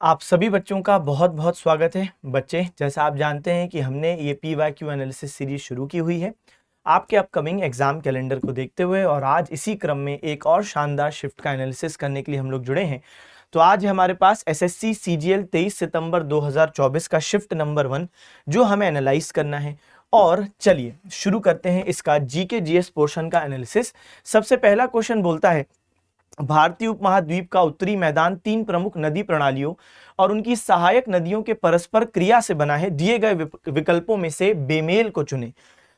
आप सभी बच्चों का बहुत बहुत स्वागत है। बच्चे, जैसा आप जानते हैं कि हमने ये PYQ एनालिसिस सीरीज शुरू की हुई है आपके अपकमिंग एग्जाम कैलेंडर को देखते हुए, और आज इसी क्रम में एक और शानदार शिफ्ट का एनालिसिस करने के लिए हम लोग जुड़े हैं। तो आज हमारे पास SSC CGL 23 सितंबर 2024 का शिफ्ट नंबर 1 जो हमें एनालाइज करना है। और चलिए शुरू करते हैं इसका GK GS पोर्शन का एनालिसिस। सबसे पहला क्वेश्चन बोलता है, भारतीय उपमहाद्वीप का उत्तरी मैदान 3 प्रमुख नदी प्रणालियों और उनकी सहायक नदियों के परस्पर क्रिया से बना है। दिए गए विकल्पों में से बेमेल को चुनें।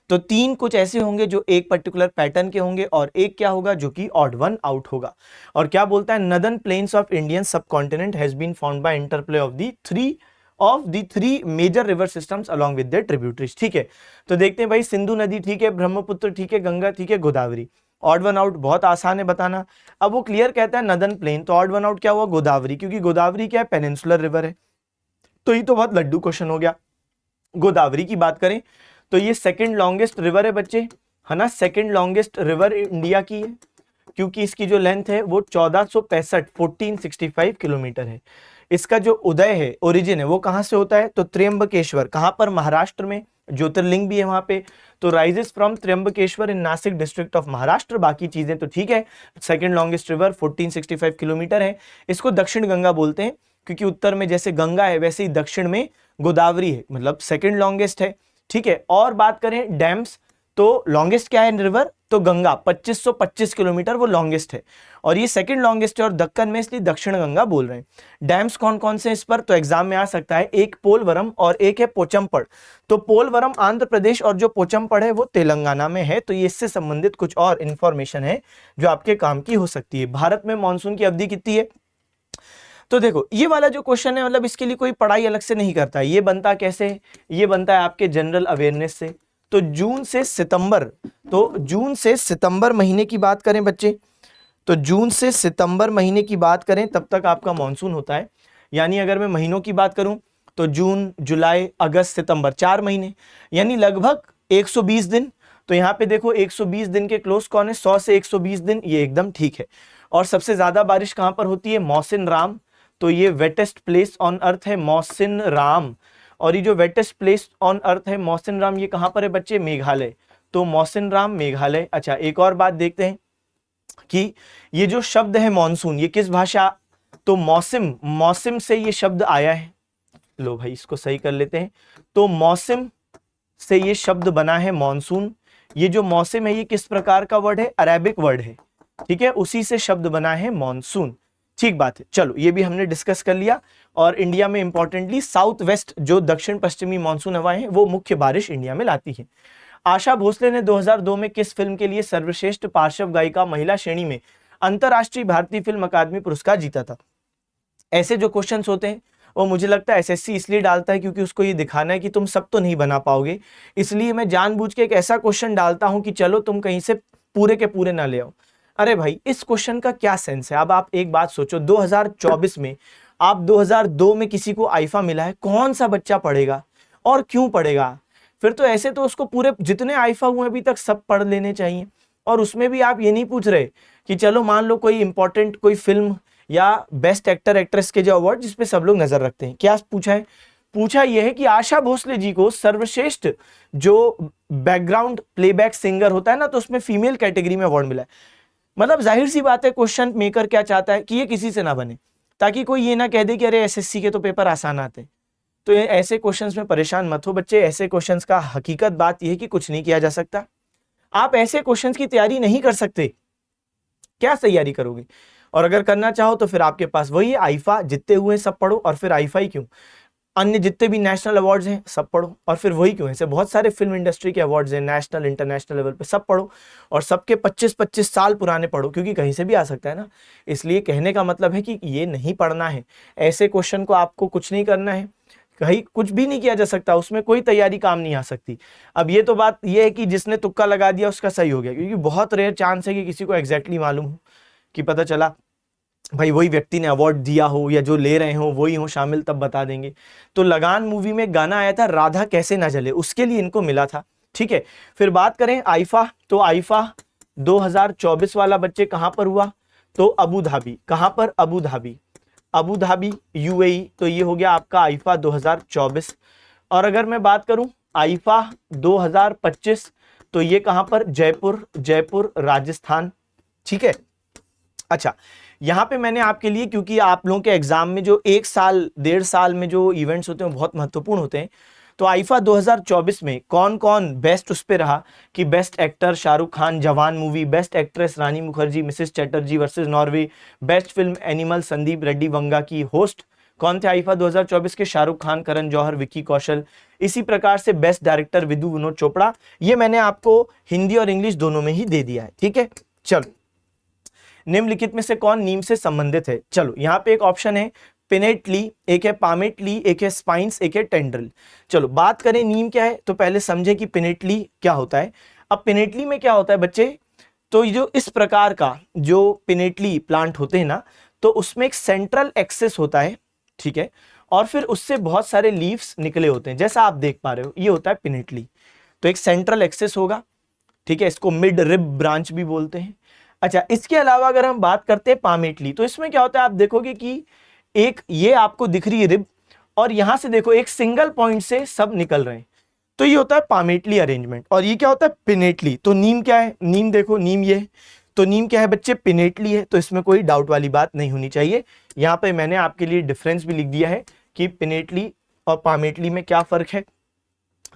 तो 3 कुछ ऐसे होंगे जो एक पर्टिकुलर पैटर्न के होंगे और एक क्या होगा जो कि ऑड वन आउट होगा। और क्या बोलता है, northern plains of Indian subcontinent has been found by interplay of the three major river systems along with their tributaries. ठीक है, तो देखते हैं भाई, सिंधु नदी ठीक है, ब्रह्मपुत्र ठीक है, गंगा ठीक है, गोदावरी। ऑड वन आउट बहुत आसान है बताना। अब वो क्लियर कहता है नदर्न प्लेन, तो ऑड वन आउट क्या हुआ, गोदावरी, क्योंकि गोदावरी क्या है, पेनिनसुलर रिवर है। तो ये तो बहुत लड्डू क्वेश्चन हो गया। गोदावरी की बात करें तो ये सेकंड लॉन्गेस्ट रिवर है बच्चे, है ना। सेकंड लॉन्गेस्ट रिवर इंडिया की है, क्योंकि इसकी जो लेंथ है वो 1465 किलोमीटर है। इसका जो उदय है, ओरिजिन है, वो कहां से होता है, तो त्र्यंबकेश्वर। कहां पर, महाराष्ट्र में, ज्योतिर्लिंग भी है वहां पे। तो rises from Trimbakeshwar in Nashik district of Maharashtra. बाकी चीजें तो ठीक है। सेकंड लॉन्गेस्ट रिवर 1465 किलोमीटर है। इसको दक्षिण गंगा बोलते हैं, क्योंकि उत्तर में जैसे गंगा है वैसे ही दक्षिण में गोदावरी है, मतलब सेकंड लॉन्गेस्ट है। ठीक है, और बात करें डैम्स, तो लॉन्गेस्ट क्या है रिवर, तो गंगा 2525 किलोमीटर वो लॉन्गेस्ट है, और ये सेकंड लॉन्गेस्ट है और दक्कन में, इसलिए दक्षिण गंगा बोल रहे हैं। डैम्स कौन कौन से इस पर, तो एग्जाम में आ सकता है, एक पोलवरम और एक है पोचमपड़। तो पोलवरम आंध्र प्रदेश और जो पोचमपड़ है वो तेलंगाना में है। तो ये इससे संबंधित कुछ और इंफॉर्मेशन है जो आपके काम की हो सकती है। भारत में मानसून की अवधि कितनी है, तो देखो ये वाला जो क्वेश्चन है, मतलब इसके लिए कोई पढ़ाई अलग से नहीं करता है। ये बनता कैसे, ये बनता है आपके जनरल अवेयरनेस से। तो जून से सितंबर महीने की बात करें बच्चे, तो जून से सितंबर महीने की बात करें तब तक आपका मानसून होता है। यानी अगर मैं महीनों की बात करूं तो जून, जुलाई, अगस्त, सितंबर, 4 महीने, यानी लगभग 120 दिन। तो यहां पे देखो 120 दिन के क्लोज कौन है, 100 से 120 दिन, ये एकदम ठीक है। और सबसे ज्यादा बारिश कहां पर होती है, मौसिन राम। तो ये वेटेस्ट प्लेस ऑन अर्थ है मौसिन राम, और ये जो वेटेस्ट प्लेस ऑन अर्थ है मौसिन राम, ये कहां पर है बच्चे, मेघालय। तो मौसिन राम मेघालय। अच्छा, एक और बात देखते हैं कि ये जो शब्द है मॉनसून, ये किस भाषा, तो मौसिम से ये शब्द आया है। लो भाई इसको सही कर लेते हैं। तो मौसिम से ये शब्द बना है मॉनसून। ये जो मौसिम है ये किस प्रकार का वर्ड है, अरेबिक वर्ड है। ठीक है, उसी से शब्द बना है मॉनसून। ठीक बात है, चलो ये भी हमने डिस्कस कर लिया। और इंडिया में इंपॉर्टेंटली साउथ वेस्ट जो दक्षिण पश्चिमी मानसून हवाएं हैं वो मुख्य बारिश इंडिया में लाती है। आशा भोसले ने 2002 में किस फिल्म के लिए सर्वश्रेष्ठ पार्श्व गायिका महिला श्रेणी में अंतरराष्ट्रीय भारतीय फिल्म अकादमी पुरस्कार जीता था। ऐसे जो क्वेश्चंस होते हैं वो मुझे लगता है SSC इसलिए डालता है क्योंकि उसको ये दिखाना है कि तुम सब तो नहीं बना पाओगे। इसलिए मैं जानबूझ के एक ऐसा क्वेश्चन डालता हूं कि चलो तुम कहीं से पूरे के पूरे ना ले आओ। अरे भाई, इस क्वेश्चन का क्या सेंस है। अब आप एक बात सोचो, 2024 में आप 2002 में किसी को आईफा मिला है, कौन सा बच्चा पढ़ेगा और क्यों पढ़ेगा। फिर तो ऐसे तो उसको पूरे जितने आईफा हुए अभी तक सब पढ़ लेने चाहिए। और उसमें भी आप ये नहीं पूछ रहे कि चलो मान लो कोई इंपॉर्टेंट कोई फिल्म या बेस्ट एक्टर एक्ट्रेस के जो अवार्ड जिसपे सब लोग नजर रखते हैं, क्या पूछा है, पूछा यह है कि आशा भोसले जी को सर्वश्रेष्ठ जो बैकग्राउंड प्लेबैक सिंगर होता है ना, तो उसमें फीमेल कैटेगरी में अवार्ड मिला है। मतलब जाहिर सी बात है, क्वेश्चन मेकर क्या चाहता है कि ये किसी से ना बने, ताकि कोई ये ना कह दे कि अरे SSC के तो पेपर आसान आते हैं। तो ये ऐसे क्वेश्चंस में परेशान मत हो बच्चे। ऐसे क्वेश्चंस का हकीकत बात यह है कि कुछ नहीं किया जा सकता। आप ऐसे क्वेश्चंस की तैयारी नहीं कर सकते, क्या तैयारी करोगे। और अगर करना चाहो तो फिर आपके पास वही है, आईफा जितने हुए सब पढ़ो। और फिर आईफा ही क्यों, अन्य जितने भी नेशनल अवार्ड्स हैं सब पढ़ो। और फिर वही क्यों, ऐसे बहुत सारे फिल्म इंडस्ट्री के अवार्ड्स हैं नेशनल इंटरनेशनल लेवल पे, सब पढ़ो। और सबके 25-25 साल पुराने पढ़ो, क्योंकि कहीं से भी आ सकता है ना। इसलिए कहने का मतलब है कि ये नहीं पढ़ना है। ऐसे क्वेश्चन को आपको कुछ नहीं करना है, कहीं कुछ भी नहीं किया जा सकता, उसमें कोई तैयारी काम नहीं आ सकती। अब ये तो बात ये है कि जिसने तुक्का लगा दिया उसका सही हो गया, क्योंकि बहुत रेयर चांस है कि किसी को एग्जैक्टली मालूम हो, कि पता चला भाई वही व्यक्ति ने अवार्ड दिया हो या जो ले रहे हो वही हो शामिल, तब बता देंगे। तो लगान मूवी में गाना आया था राधा कैसे ना जले, उसके लिए इनको मिला था। ठीक है, फिर बात करें आईफा, तो आईफा 2024 वाला बच्चे कहां पर हुआ, तो अबू धाबी। कहां पर, Abu Dhabi. Abu Dhabi UAE, तो ये हो गया आपका आईफा 2024। और अगर मैं बात करूं आईफा 2025 तो ये कहां पर, जयपुर, जयपुर राजस्थान। ठीक है। अच्छा, यहां पे मैंने आपके लिए, क्योंकि आप लोगों के एग्जाम में जो 1 साल 1.5 साल में जो इवेंट्स होते हैं वो बहुत महत्वपूर्ण होते हैं, तो आईफा 2024 में कौन कौन बेस्ट उस पे रहा कि best actor Shahrukh Khan Jawan movie, best actress Rani Mukherjee Mrs Chatterjee versus Norway, best film Animal Sandeep Reddy Vanga की। होस्ट कौन थे आईफा 2024 के, शाहरुख खान, करण जौहर, विक्की कौशल। इसी प्रकार से बेस्ट डायरेक्टर विदु विनोद चोपड़ा। ये मैंने आपको हिंदी और इंग्लिश दोनों में ही दे दिया है। ठीक है। चलो, निम्नलिखित में से कौन नीम से संबंधित है। चलो, यहां पे एक ऑप्शन है पिनेटली, एक है पामेटली, एक है स्पाइंस, एक है टेंड्रिल। चलो बात करें नीम क्या है, तो पहले समझे कि पिनेटली क्या होता है। अब पिनेटली में क्या होता है बच्चे, तो ये जो इस प्रकार का जो पिनेटली प्लांट होते हैं ना, तो उसमें एक सेंट्रल एक्सेस होता है। ठीक है। और फिर उससे बहुत सारे लीव्स निकले होते हैं, जैसा आप देख पा रहे हो, ये होता है पिनेटली। तो एक सेंट्रल एक्सेस होगा। ठीक है। इसको मिड रिब ब्रांच भी बोलते हैं। अच्छा, इसके अलावा अगर हम बात करते हैं पामेटली, तो इसमें क्या होता है, आप देखोगे कि एक ये आपको दिख रही है रिब, और यहां से देखो एक सिंगल पॉइंट से सब निकल रहे हैं, तो ये होता है पामेटली अरेंजमेंट। और ये क्या होता है, पिनेटली। तो नीम क्या है, नीम देखो, नीम ये, तो नीम क्या है बच्चे, पिनेटली है। तो इसमें कोई डाउट वाली बात नहीं होनी चाहिए। यहां पे मैंने आपके लिए डिफरेंस भी लिख दिया है कि पिनेटली और पामेटली में क्या फर्क है।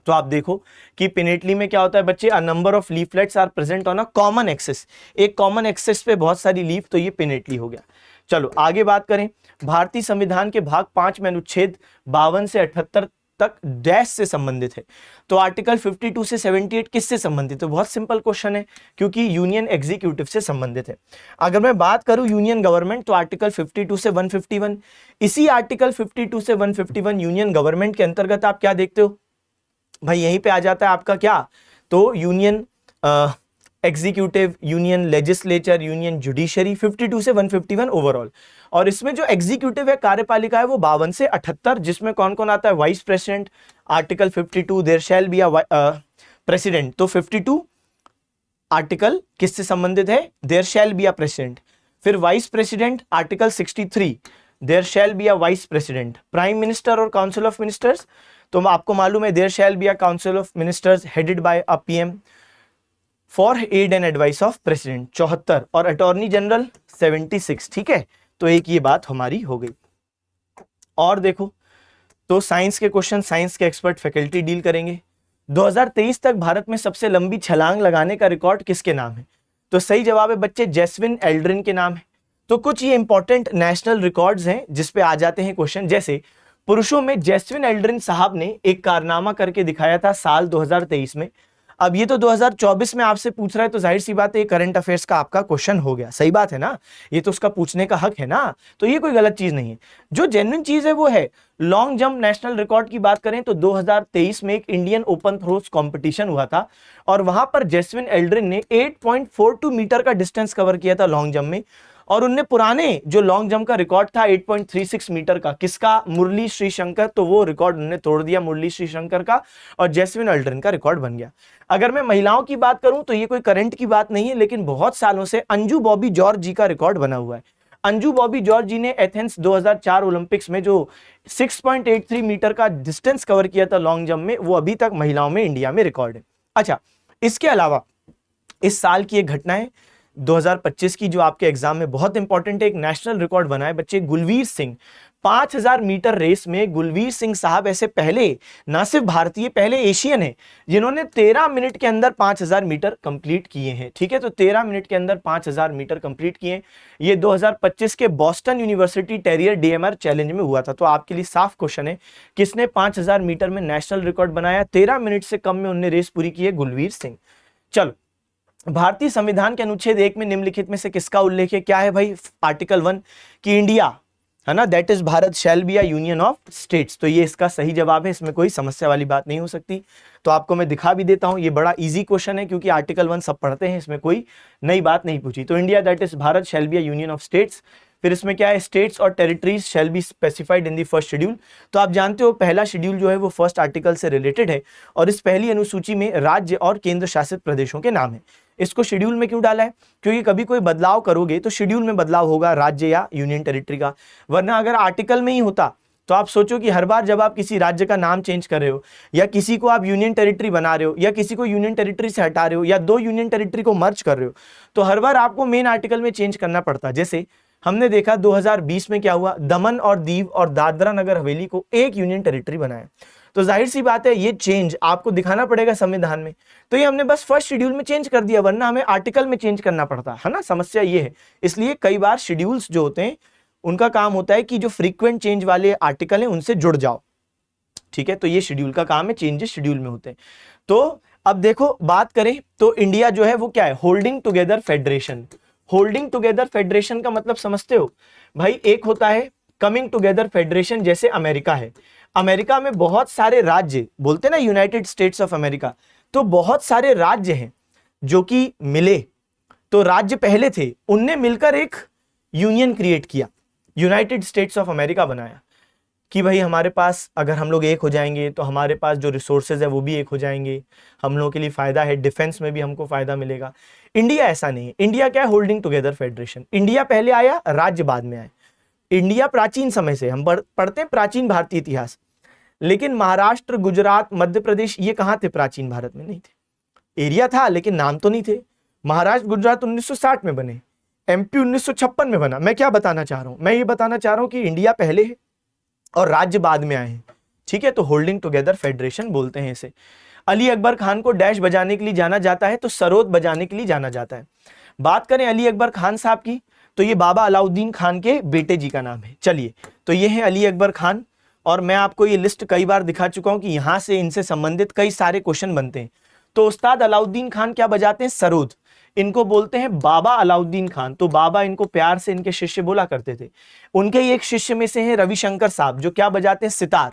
तो आप देखो कि पिनेटली में क्या होता है बच्चे, a number of leaflets are present on a common axis, एक कॉमन एक्सेस पे बहुत सारी लीफ, तो ये पिनेटली हो गया। चलो आगे बात करें, भारतीय संविधान के भाग 5 में अनुच्छेद 52 से 78 तक डैश से संबंधित है। तो आर्टिकल 52 से 78 किससे संबंधित है, बहुत सिंपल क्वेश्चन है, क्योंकि यूनियन एग्जीक्यूटिव से संबंधित है। अगर मैं बात करूं यूनियन गवर्नमेंट, तो आर्टिकल 52 से 151, इसी आर्टिकल 52 से 151 यूनियन गवर्नमेंट के अंतर्गत आप क्या देखते हो भाई, यहीं पे आ जाता है आपका क्या, तो union executive, union legislature, union judiciary, 52 से 151 ओवरऑल। और इसमें जो एग्जीक्यूटिव है, कार्यपालिका है, वो 52 से 78, जिसमें कौन कौन आता है, vice president, article 52 there shall be a president, तो 52 आर्टिकल किससे संबंधित है, there shall be a president. फिर vice president article 63 there shall be a vice president. Prime minister और काउंसिल ऑफ मिनिस्टर्स, तो आपको मालूम है there shall be a council of ministers headed by a PM for aid and advice of president 74, और attorney general 76। ठीक है। तो एक ये बात हमारी हो गई। और देखो, तो साइंस के क्वेश्चन साइंस के एक्सपर्ट फैकल्टी डील करेंगे। 2023 तक भारत में सबसे लंबी छलांग लगाने का रिकॉर्ड किसके नाम है, तो सही जवाब है बच्चे जैस्विन एल्ड्रिन के नाम है। तो कुछ ये इंपॉर्टेंट नेशनल रिकॉर्ड्स हैं जिसपे आ जाते हैं क्वेश्चन, जैसे पुरुषों में जैस्विन एल्ड्रिन साहब ने एक कारनामा करके दिखाया था साल 2023 में। अब ये तो 2024 में आपसे पूछ रहा है, तो जाहिर सी बात है ये करंट अफेयर्स का आपका क्वेश्चन हो गया, सही बात है ना, ये तो उसका पूछने का हक है ना, तो ये कोई गलत चीज नहीं है। जो जेन्युइन चीज है वो है लॉन्ग जंप नेशनल रिकॉर्ड की बात करें तो 2023 में एक इंडियन ओपन थ्रोस कंपटीशन हुआ था, और वहां पर जैस्विन एल्ड्रिन ने 8.42 मीटर का डिस्टेंस कवर किया था लॉन्ग जंप में, और उनने पुराने जो लॉन्ग जंप का रिकॉर्ड था 8.36 मीटर का, किसका, मुरली श्रीशंकर, तो वो रिकॉर्ड उन्होंने तोड़ दिया मुरली श्रीशंकर का, और जैस्विन एल्ड्रिन का रिकॉर्ड बन गया। अगर मैं महिलाओं की बात करूं तो ये कोई करंट की बात नहीं है, लेकिन बहुत सालों से अंजू बॉबी जॉर्ज जी का रिकॉर्ड बना हुआ है। अंजू बॉबी जॉर्ज जी ने एथेंस 2004 ओलंपिक्स में जो 6.83 मीटर का डिस्टेंस कवर किया था लॉन्ग जंप में, वो अभी तक महिलाओं में इंडिया में रिकॉर्ड है। अच्छा, इसके अलावा इस साल की एक घटना है 2025 की, जो आपके एग्जाम में बहुत इंपॉर्टेंट है, एक नेशनल रिकॉर्ड बना है बच्चे, गुलवीर सिंह 5000 मीटर रेस में गुलवीर सिंह साहब ऐसे पहले, ना सिर्फ भारतीय, पहले एशियन है जिन्होंने 13 मिनट के अंदर 5000 मीटर कंप्लीट किए हैं। ठीक है, तो 13 मिनट के अंदर 5000 मीटर कंप्लीट किए। ये 2025 के Boston university terrier DMR challenge में हुआ था। तो आपके लिए साफ क्वेश्चन है, किसने 5000 मीटर में नेशनल रिकॉर्ड बनाया, 13 मिनट से कम में उन्होंने रेस पूरी की है, गुलवीर सिंह। चलो, भारतीय संविधान के अनुच्छेद 1 में निम्नलिखित में से किसका उल्लेख है, क्या है भाई, आर्टिकल 1 कि इंडिया है ना, that is Bharat shell be a union of states, तो ये इसका सही जवाब है, इसमें कोई समस्या वाली बात नहीं हो सकती। तो आपको मैं दिखा भी देता हूं, ये बड़ा इजी क्वेश्चन है क्योंकि आर्टिकल 1 सब पढ़ते हैं, इसमें कोई नई बात नहीं पूछी। तो India that is Bharat shell be a union of states. फिर इसमें क्या है, स्टेट्स और territories shall be specified in the first schedule. तो आप जानते हो पहला शेड्यूल जो है वो फर्स्ट आर्टिकल से रिलेटेड है, और इस पहली अनुसूची में राज्य और केंद्र शासित प्रदेशों के नाम है। इसको शेड्यूल में क्यों डाला है? क्योंकि कभी कोई बदलाव करोगे तो शेड्यूल में बदलाव होगा राज्य या यूनियन टेरिटरी का, वरना अगर आर्टिकल में ही होता तो आप सोचो कि हर बार जब आप किसी राज्य का नाम चेंज कर रहे हो या किसी को आप यूनियन टेरिटरी बना रहे हो या किसी को यूनियन टेरिटरी से हटा रहे हो या दो यूनियन टेरिटरी को मर्ज कर रहे हो, तो हर बार आपको मेन आर्टिकल में चेंज करना पड़ता। जैसे हमने देखा 2020 में क्या हुआ, दमन और दीव और दादरा नगर हवेली को एक यूनियन टेरिटरी बनाया। तो जाहिर सी बात है ये चेंज आपको दिखाना पड़ेगा संविधान में, तो ये हमने बस फर्स्ट शेड्यूल में चेंज कर दिया, वरना हमें आर्टिकल में चेंज करना पड़ता है ना। समस्या ये है, इसलिए कई बार शेड्यूल्स जो होते हैं उनका काम होता है कि जो फ्रीक्वेंट चेंज वाले आर्टिकल हैं उनसे जुड़ जाओ, ठीक है। तो ये शेड्यूल का काम है, चेंजेस शेड्यूल में होते हैं। तो अब देखो बात करें तो इंडिया जो है वो क्या है, holding together federation. Holding together federation का मतलब समझते हो भाई, एक होता है कमिंग टुगेदर फेडरेशन, जैसे अमेरिका है, अमेरिका में बहुत सारे राज्य, बोलते हैं ना यूनाइटेड स्टेट्स ऑफ अमेरिका, तो बहुत सारे राज्य हैं जो कि मिले। तो राज्य पहले थे, उनने मिलकर एक यूनियन क्रिएट किया, यूनाइटेड स्टेट्स ऑफ अमेरिका बनाया कि भाई हमारे पास अगर हम लोग एक हो जाएंगे तो हमारे पास जो रिसोर्सेज है वो भी एक हो जाएंगे, हम लोगों के लिए फायदा है, डिफेंस में भी हमको फायदा मिलेगा। इंडिया ऐसा नहीं है, इंडिया क्या है, होल्डिंग टुगेदर फेडरेशन। इंडिया पहले आया, राज्य बाद में आए। इंडिया प्राचीन समय से, हम पढ़ते हैं प्राचीन भारतीय इतिहास, लेकिन महाराष्ट्र, गुजरात, मध्य प्रदेश ये कहाँ थे प्राचीन भारत में? नहीं थे, एरिया था लेकिन नाम तो नहीं थे। महाराष्ट्र गुजरात 1960 में बने, एमपी 1956 में बना। मैं क्या बताना चाह रहा हूं, मैं ये बताना चाह रहा हूं कि इंडिया पहले है और राज्य बाद में आए हैं, ठीक है। तो होल्डिंग टुगेदर फेडरेशन बोलते हैं इसे। अली अकबर खान को डैश बजाने के लिए जाना जाता है, तो सरोद बजाने के लिए जाना जाता है। बात करें अली अकबर खान साहब की, तो ये बाबा अलाउद्दीन खान के बेटे जी का नाम है। चलिए, तो ये है अली अकबर खान, और मैं आपको ये लिस्ट कई बार दिखा चुका हूं कि यहां से इनसे संबंधित कई सारे क्वेश्चन बनते हैं। तो उस्ताद अलाउद्दीन खान क्या बजाते हैं? सरोद। इनको बोलते हैं बाबा अलाउद्दीन खान, तो बाबा इनको प्यार से इनके शिष्य बोला करते थे। उनके एक शिष्य में से हैं रविशंकर साहब, जो क्या बजाते हैं? सितार।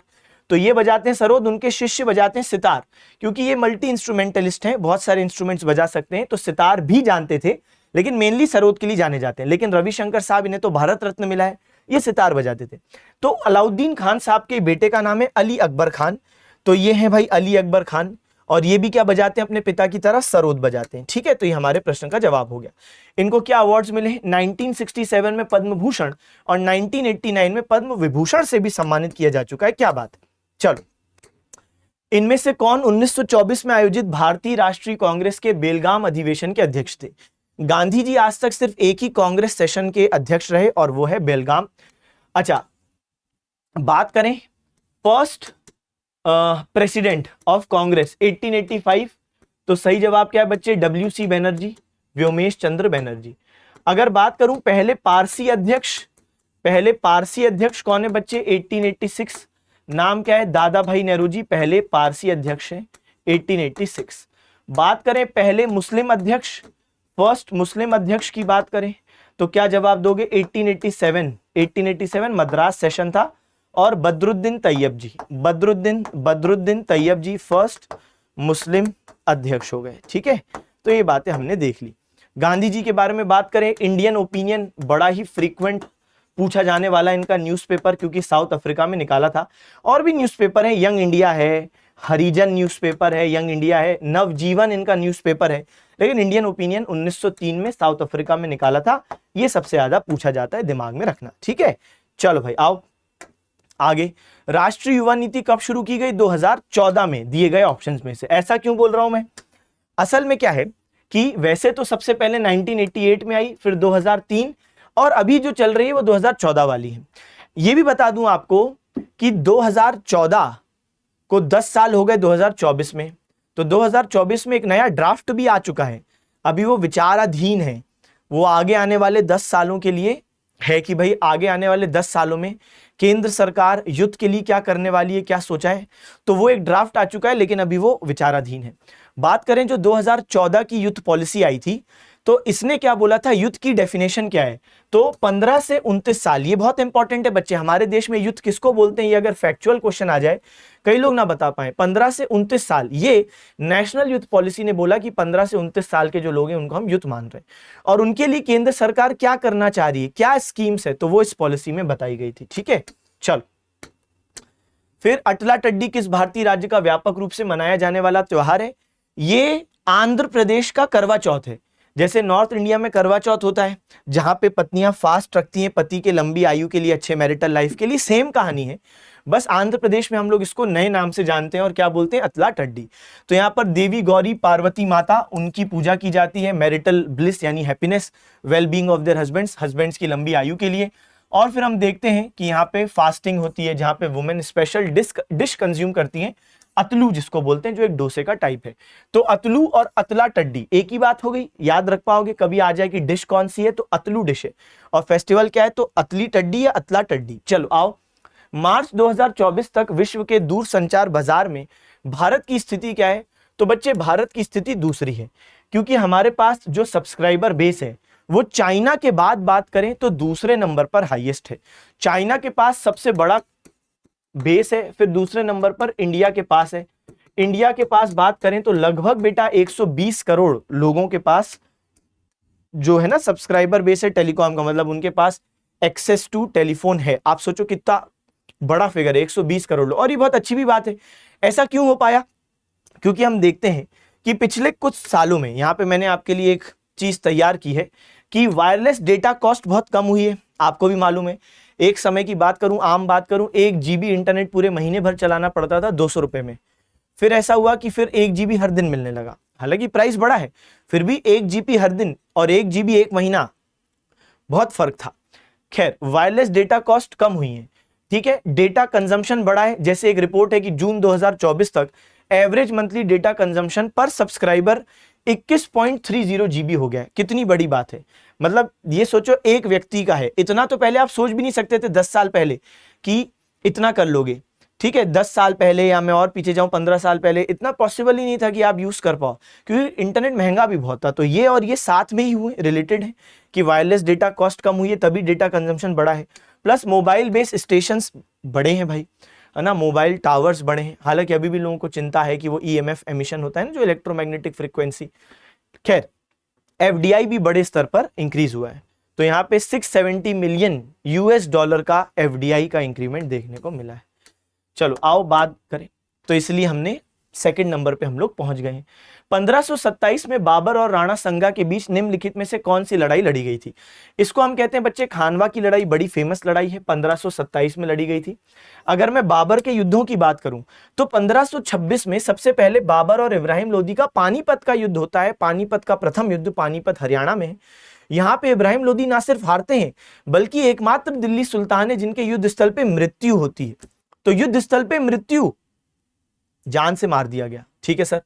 तो ये बजाते हैं सरोद, उनके शिष्य बजाते हैं सितार, क्योंकि ये मल्टी इंस्ट्रूमेंटलिस्ट हैं, बहुत सारे इंस्ट्रूमेंट्स बजा सकते हैं। तो सितार भी जानते थे, लेकिन मेनली सरोद के लिए जाने जाते हैं। लेकिन रविशंकर साहब, इन्हें तो भारत रत्न मिला है, ये सितार बजाते थे। तो अलाउद्दीन खान साहब के बेटे का नाम है अली अकबर खान, तो ये है भाई अली अकबर खान, और ये भी क्या बजाते हैं? अपने पिता की तरह सरोद बजाते हैं, ठीक है। तो ये हमारे प्रश्न का जवाब हो गया। इनको क्या अवार्ड्स मिले? 1967 में पद्म भूषण और 1989 में पद्म विभूषण से भी सम्मानित किया जा चुका है। क्या बात है। चलो, इनमें से कौन 1924 में आयोजित भारतीय राष्ट्रीय कांग्रेस के बेलगाम अधिवेशन के अध्यक्ष थे? गांधी जी आज तक सिर्फ एक ही कांग्रेस सेशन के अध्यक्ष रहे, और वो है बेलगाम। अच्छा, बात करें फर्स्ट प्रेसिडेंट ऑफ कांग्रेस 1885, तो सही जवाब क्या है बच्चे? WC बनर्जी, व्योमेश चंद्र बनर्जी। अगर बात करूं पहले पारसी अध्यक्ष, पहले पारसी अध्यक्ष कौन है बच्चे? 1886, नाम क्या है? दादा भाई नेहरू जी पहले पारसी अध्यक्ष हैं 1886। बात करें पहले मुस्लिम अध्यक्ष, फर्स्ट मुस्लिम अध्यक्ष की बात करें तो क्या जवाब दोगे? 1887 मद्रास सेशन था, और बदरुद्दीन तैयब जी, बदरुद्दीन तैयब जी फर्स्ट मुस्लिम अध्यक्ष हो गए, ठीक है। तो ये बातें हमने देख ली। गांधी जी के बारे में बात करें, इंडियन ओपिनियन बड़ा ही फ्रीक्वेंट पूछा जाने वाला इनका न्यूज़पेपर, क्योंकि साउथ अफ्रीका में निकाला था। और भी न्यूज़पेपर है, यंग इंडिया है, हरिजन न्यूज़पेपर है, यंग इंडिया है, नवजीवन इनका न्यूज़पेपर है, लेकिन इंडियन ओपिनियन 1903 में साउथ अफ्रीका में निकाला था। ये सबसे ज्यादा पूछा जाता है, दिमाग में रखना, ठीक है। चलो भाई आओ आगे। राष्ट्रीय युवा नीति कब शुरू की गई? 2014 में, दिए गए ऑप्शंस में से। ऐसा क्यों बोल रहा हूं मैं? असल में क्या है कि वैसे तो सबसे पहले 1988 में आई, फिर 2003, और अभी जो चल रही है वो 2014 वाली है। ये भी बता दूं आपको कि 2014 को 10 साल हो गए 2024 में, तो 2024 में एक नया ड्राफ्ट भी आ चुका है, अभी वो विचाराधीन है। वो आगे आने वाले 10 सालों के लिए है कि भाई आगे आने वाले 10 सालों में केंद्र सरकार युद्ध के लिए क्या करने वाली है, क्या सोचा है, तो वो एक ड्राफ्ट आ चुका है, लेकिन अभी वो विचाराधीन है। बात करें जो 2014 की युद्ध पॉलिसी आई थी, तो इसने क्या बोला था, युद्ध की डेफिनेशन क्या है? तो 15 से 29 साल, ये बहुत इंपॉर्टेंट है बच्चे, हमारे देश में युद्ध किसको बोलते हैं, ये अगर फैक्चुअल क्वेश्चन आ जाए, कई लोग ना बता पाए। 15 से 29 साल, ये नेशनल युद्ध पॉलिसी ने बोला कि 15 से 29 साल के जो लोग हैं उनको हम युद्ध मान रहे हैं, और उनके लिए केंद्र सरकार क्या करना चाह रही है, क्या स्कीम्स है, तो वो इस पॉलिसी में बताई गई थी, ठीक है। चलो, फिर अटला टड्डी किस भारतीय राज्य का व्यापक रूप से मनाया जाने वाला त्योहार है? ये आंध्र प्रदेश का करवा चौथ है। जैसे नॉर्थ इंडिया में करवा चौथ होता है जहां पे पत्नियां फास्ट रखती हैं पति के लंबी आयु के लिए, अच्छे मैरिटल लाइफ के लिए, सेम कहानी है, बस आंध्र प्रदेश में हम लोग इसको नए नाम से जानते हैं और क्या बोलते हैं, अतला टड्डी। तो यहाँ पर देवी गौरी पार्वती माता, उनकी पूजा की जाती है मैरिटल ब्लिस यानी happiness, well being of their husbands की लंबी आयु के लिए। और फिर हम देखते हैं कि यहाँ पे फास्टिंग होती है जहाँ पे वुमेन स्पेशल डिश कंज्यूम करती हैं, अतलू जिसको बोलते हैं, जो एक डोसे का टाइप है। तो अतलू और अतला टड्डी एक ही बात हो गई, याद रख पाओगे, कभी आ जाए कि डिश कौन सी है तो अतलू डिश है, और फेस्टिवल क्या है तो अतली टड्डी या अतला टड्डी। चलो आओ, मार्च 2024 तक विश्व के दूरसंचार बाजार में भारत की स्थिति क्या है? तो बच्चे भारत की स्थिति दूसरी है, क्योंकि हमारे पास जो सब्सक्राइबर बेस है वो चाइना के बाद बात करें तो दूसरे नंबर पर हाईएस्ट है। चाइना के पास सबसे बड़ा बेस है, फिर दूसरे नंबर पर इंडिया के पास है। इंडिया के पास बात करें तो लगभग बेटा 120 करोड़ लोगों के पास जो है ना सब्सक्राइबर बेस है टेलीकॉम का, मतलब उनके पास एक्सेस टू टेलीफोन है। आप सोचो कितना बड़ा फिगर है, 120 करोड़। और ये बहुत अच्छी भी बात है। ऐसा क्यों हो पाया? क्योंकि हम देखते हैं कि पिछले कुछ सालों में, यहां पे मैंने आपके लिए एक चीज तैयार की है कि वायरलेस डेटा कॉस्ट बहुत कम हुई है। आपको भी मालूम है, एक समय की बात करूं, आम बात करूं, 1 GB इंटरनेट पूरे महीने भर चलाना पड़ता था 200 रुपए में। फिर ऐसा हुआ कि फिर 1 GB हर दिन मिलने लगा, हालांकि प्राइस बड़ा है, फिर भी 1 GB हर दिन और 1 GB एक महीना, बहुत फर्क था। खैर, वायरलेस डेटा कॉस्ट कम हुई है, ठीक है, डेटा कंजम्पशन बढ़ा है। जैसे एक रिपोर्ट है कि जून 2024 तक एवरेज मंथली डेटा कंजम्पशन पर सब्सक्राइबर 21.30 GB हो गया है। कितनी बड़ी बात है, मतलब ये सोचो एक व्यक्ति का है। इतना तो पहले आप सोच भी नहीं सकते थे 10 साल पहले कि इतना कर लोगे, ठीक है, 10 साल पहले, या मैं और पीछे जाऊं 15 साल पहले, इतना पॉसिबल ही नहीं था कि आप यूज कर पाओ, क्योंकि इंटरनेट महंगा भी बहुत था। तो ये और ये साथ में ही हुए, रिलेटेड है कि वायरलेस डेटा कॉस्ट कम हुई है तभी डेटा कंजम्पशन बढ़ा है। प्लस मोबाइल बेस्ड स्टेशंस बड़े हैं भाई, है ना, मोबाइल टावर्स बड़े हैं। हालांकि अभी भी लोगों को चिंता है कि वो EMF एमिशन होता है ना, जो इलेक्ट्रोमैग्नेटिक फ्रीक्वेंसी। खैर, FDI भी बड़े स्तर पर इंक्रीज हुआ है। तो यहाँ पे 670 मिलियन US$ का FDI का इंक्रीमेंट देखने को मिला है। चलो आओ बात करें, तो इसलिए हमने सेकंड नंबर पे हम लोग पहुंच गए हैं। 1527 में बाबर और राणा संगा के बीच निम्नलिखित में से कौन सी लड़ाई लड़ी गई थी? इसको हम कहते हैं बच्चे खानवा की लड़ाई, बड़ी फेमस लड़ाई है, 1527 में लड़ी गई थी। अगर मैं बाबर के युद्धों की बात करूं तो 1526 में सबसे पहले बाबर और इब्राहिम लोदी का पानीपत का युद्ध होता है। पानीपत का प्रथम युद्ध, पानीपत हरियाणा में है। यहाँ पे इब्राहिम लोदी ना सिर्फ हारते हैं बल्कि एकमात्र दिल्ली सुल्तान है जिनके युद्ध स्थल पे मृत्यु होती है। तो युद्ध स्थल पे मृत्यु, जान से मार दिया गया, ठीक है सर।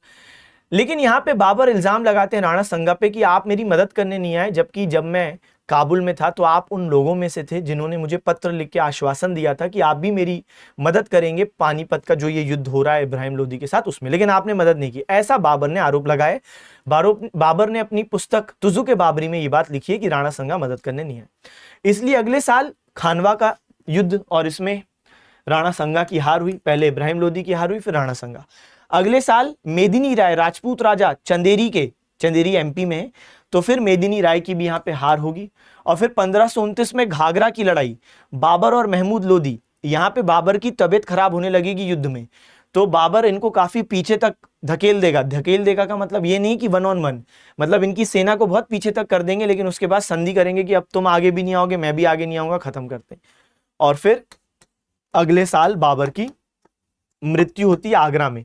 लेकिन यहां पे बाबर इल्जाम लगाते हैं राणा संगा पे कि आप मेरी मदद करने नहीं आए, जबकि जब मैं काबुल में था तो आप उन लोगों में से थे जिन्होंने मुझे पत्र लिख के आश्वासन दिया था कि आप भी मेरी मदद करेंगे पानीपत का जो ये युद्ध हो रहा है इब्राहिम लोदी के साथ उसमें, लेकिन आपने मदद नहीं की, ऐसा बाबर ने आरोप लगाए। बाबर ने अपनी पुस्तक तुजुक बाबरी में ये बात लिखी है कि राणा संगा मदद करने नहीं है। इसलिए अगले साल खानवा का युद्ध, और इसमें राणा संगा की हार हुई। पहले इब्राहिम लोदी की हार हुई, फिर राणा संगा। अगले साल मेदिनी राय, राजपूत राजा चंदेरी MP में, तो फिर मेदिनी राय की भी यहाँ पे हार होगी। और फिर 1529 में घाघरा की लड़ाई, बाबर और महमूद लोदी, यहाँ पे बाबर की तबीयत खराब होने लगेगी युद्ध में, तो बाबर इनको काफी पीछे तक धकेल देगा का मतलब ये नहीं कि 1 on 1, मतलब इनकी सेना को बहुत पीछे तक कर देंगे, लेकिन उसके बाद संधि करेंगे कि अब तुम आगे भी नहीं आओगे, मैं भी आगे नहीं आऊंगा, खत्म करते। और फिर अगले साल बाबर की मृत्यु होती है आगरा में।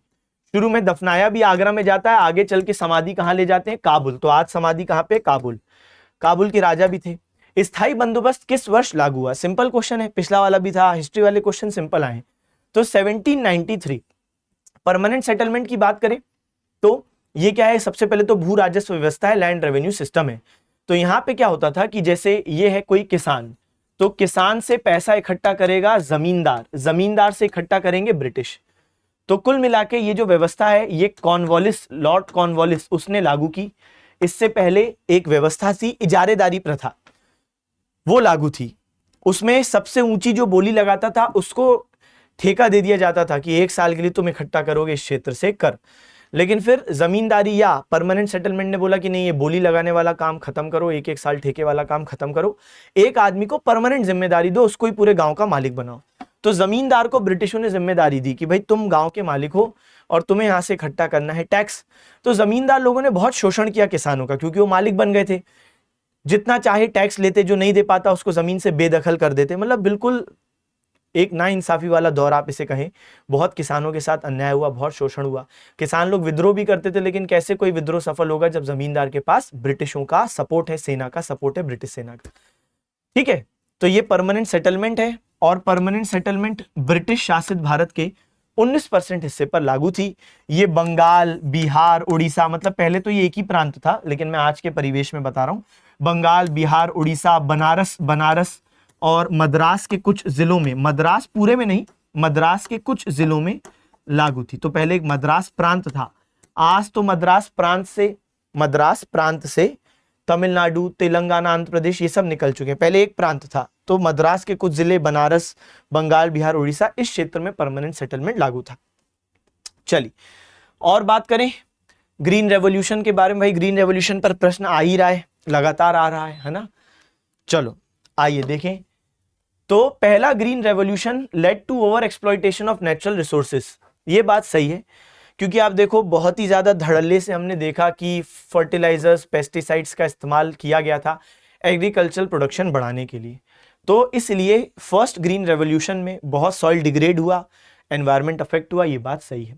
शुरू में दफनाया भी आगरा में जाता है, आगे चल के समाधि कहां ले जाते हैं? काबुल। तो आज समाधि कहां पे? काबुल के राजा भी थे। स्थायी बंदोबस्त किस वर्ष लागू हुआ? सिंपल क्वेश्चन है, पिछला वाला भी था, हिस्ट्री वाले क्वेश्चन सिंपल आए। तो 1793। परमानेंट सेटलमेंट की बात करें तो ये क्या है? सबसे पहले तो भू राजस्व व्यवस्था है, लैंड रेवेन्यू सिस्टम है। तो यहाँ पे क्या होता था कि जैसे ये है कोई किसान, तो किसान से पैसा इकट्ठा करेगा जमींदार से इकट्ठा करेंगे ब्रिटिश। तो कुल मिला के ये जो व्यवस्था है ये लॉर्ड कॉर्नवालिस उसने लागू की। इससे पहले एक व्यवस्था थी इजारेदारी प्रथा, वो लागू थी। उसमें सबसे ऊंची जो बोली लगाता था उसको ठेका दे दिया जाता था कि 1 साल के लिए तुम इकट्ठा करोगे इस क्षेत्र से कर। लेकिन फिर जमींदारी या परमानेंट सेटलमेंट ने बोला कि नहीं, ये बोली लगाने वाला काम खत्म करो, 1-1 साल ठेके वाला काम खत्म करो, एक आदमी को परमानेंट जिम्मेदारी दो, उसको ही पूरे गांव का मालिक बनाओ। तो जमींदार को ब्रिटिशों ने जिम्मेदारी दी कि भाई तुम गांव के मालिक हो और तुम्हें यहां से इकट्ठा करना है टैक्स। तो जमींदार लोगों ने बहुत शोषण किया किसानों का, क्योंकि वो मालिक बन गए थे, जितना चाहे टैक्स लेते, जो नहीं दे पाता उसको जमीन से बेदखल कर देते। मतलब बिल्कुल एक नाइंसाफी वाला दौर आप इसे कहें। बहुत किसानों के साथ अन्याय हुआ, बहुत शोषण हुआ। किसान लोग विद्रोह भी करते थे, लेकिन कैसे कोई विद्रोह सफल होगा जब जमींदार के पास ब्रिटिशों का सपोर्ट है, सेना का सपोर्ट है, ब्रिटिश सेना का। ठीक है, तो ये परमानेंट सेटलमेंट है, और परमानेंट सेटलमेंट ब्रिटिश शासित भारत के 19% हिस्से पर लागू थी। ये बंगाल, बिहार, उड़ीसा, मतलब पहले तो ये एक ही प्रांत था, लेकिन मैं आज के परिवेश में बता रहा हूं, बंगाल, बिहार, उड़ीसा, बनारस और मद्रास के कुछ जिलों में, मद्रास पूरे में नहीं, मद्रास के कुछ जिलों में लागू थी। तो पहले एक मद्रास प्रांत था। आज तो मद्रास प्रांत से तमिलनाडु, तेलंगाना, आंध्र प्रदेश ये सब निकल चुके हैं। पहले एक प्रांत था, तो मद्रास के कुछ जिले, बनारस, बंगाल, बिहार, उड़ीसा, इस क्षेत्र में परमानेंट सेटलमेंट लागू था। चलिए और बात करें ग्रीन रेवोल्यूशन के बारे में। भाई ग्रीन रेवोल्यूशन पर प्रश्न आ ही रहा है, लगातार आ रहा है ना। चलो आइए देखें। तो पहला green revolution led to over exploitation of natural resources. ये बात सही है, क्योंकि आप देखो बहुत ही ज्यादा धड़ल्ले से हमने देखा कि फर्टिलाइजर्स, पेस्टिसाइड्स का इस्तेमाल किया गया था एग्रीकल्चरल प्रोडक्शन बढ़ाने के लिए। तो इसलिए फर्स्ट ग्रीन रेवोल्यूशन में बहुत सॉइल डिग्रेड हुआ, एनवायरनमेंट अफेक्ट हुआ, ये बात सही है।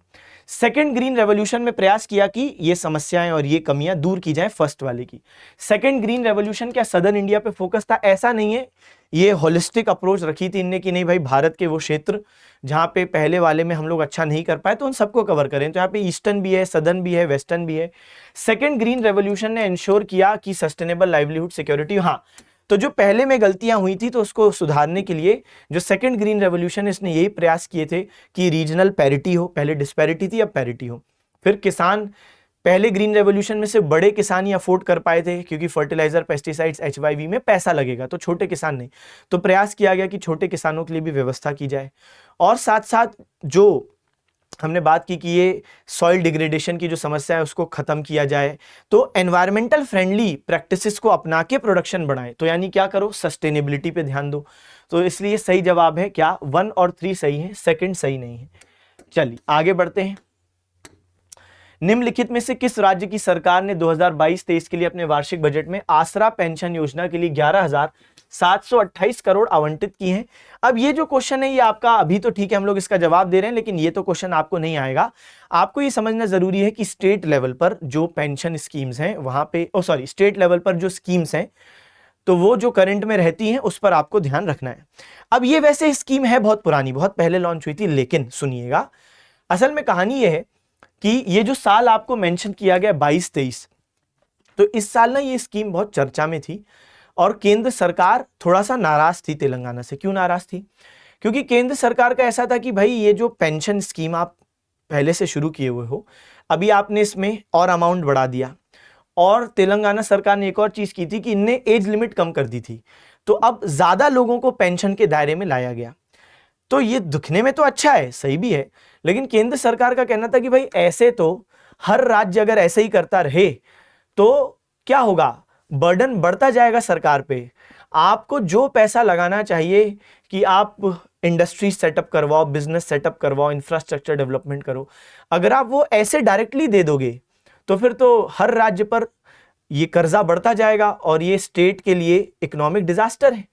सेकेंड ग्रीन रेवोल्यूशन में प्रयास किया कि ये समस्याएं और ये कमियां दूर की जाए फर्स्ट वाले की। सेकेंड ग्रीन रेवोल्यूशन क्या सदर्न इंडिया पे फोकस था? ऐसा नहीं है, ये होलिस्टिक अप्रोच रखी थी इनने कि नहीं भाई भारत के वो क्षेत्र जहां पे पहले वाले में हम लोग अच्छा नहीं कर पाए तो उन सबको कवर करें। तो यहाँ पे ईस्टर्न भी है, सदर्न भी है, वेस्टर्न भी है। सेकेंड ग्रीन रेवोल्यूशन ने इंश्योर किया कि सस्टेनेबल लाइवलीहुड सिक्योरिटी। हाँ, तो जो पहले में गलतियां हुई थी तो उसको सुधारने के लिए जो सेकंड ग्रीन रेवोल्यूशन है इसने यही प्रयास किए थे कि रीजनल पैरिटी हो। पहले डिस्पैरिटी थी, अब पैरिटी हो। फिर किसान, पहले ग्रीन रेवोल्यूशन में से बड़े किसान ही अफोर्ड कर पाए थे, क्योंकि फर्टिलाइजर, पेस्टिसाइड्स, HYV में पैसा लगेगा, तो छोटे किसान नहीं। तो प्रयास किया गया कि छोटे किसानों के लिए भी व्यवस्था की जाए। और साथ साथ जो हमने बात की कि ये सॉइल डिग्रेडेशन की जो समस्या है उसको खत्म किया जाए। तो एनवायरमेंटल फ्रेंडली प्रैक्टिसेस को अपना के प्रोडक्शन बढ़ाएं। तो यानी क्या करो, सस्टेनेबिलिटी पे ध्यान दो। तो इसलिए सही जवाब है क्या, 1 और 3 सही है, सेकंड सही नहीं है। चलिए आगे बढ़ते हैं। निम्नलिखित में से किस राज्य की सरकार ने 2022-23 के लिए अपने वार्षिक बजट में आसरा पेंशन योजना के लिए 11,728 करोड़ आवंटित की हैं? अब ये जो क्वेश्चन है ये आपका, अभी तो ठीक है हम लोग इसका जवाब दे रहे हैं, लेकिन ये तो क्वेश्चन आपको नहीं आएगा। आपको ये समझना जरूरी है कि स्टेट लेवल पर जो पेंशन स्कीम्स हैं वहां पे, स्टेट लेवल पर जो स्कीम्स हैं तो वो जो करंट में रहती हैं उस पर आपको ध्यान रखना है। अब ये वैसे स्कीम है बहुत पुरानी, बहुत पहले लॉन्च हुई थी, लेकिन सुनिएगा असल में कहानी ये है कि ये जो साल आपको मेंशन किया गया 22-23, तो इस साल ना ये स्कीम बहुत चर्चा में थी और केंद्र सरकार थोड़ा सा नाराज थी तेलंगाना से। क्यों नाराज थी? क्योंकि केंद्र सरकार का ऐसा था कि भाई ये जो पेंशन स्कीम आप पहले से शुरू किए हुए हो, अभी आपने इसमें और अमाउंट बढ़ा दिया। और तेलंगाना सरकार ने एक और चीज की थी कि इनने एज लिमिट कम कर दी थी, तो अब ज्यादा लोगों को पेंशन के दायरे में लाया गया। तो ये दिखने में तो अच्छा है, सही भी है, लेकिन केंद्र सरकार का कहना था कि भाई ऐसे तो हर राज्य अगर ऐसे ही करता रहे तो क्या होगा, बर्डन बढ़ता जाएगा सरकार पे। आपको जो पैसा लगाना चाहिए कि आप इंडस्ट्री सेटअप करवाओ, बिजनेस सेटअप करवाओ, इंफ्रास्ट्रक्चर डेवलपमेंट करो, अगर आप वो ऐसे डायरेक्टली दे दोगे तो फिर तो हर राज्य पर ये कर्जा बढ़ता जाएगा और ये स्टेट के लिए इकोनॉमिक डिजास्टर है।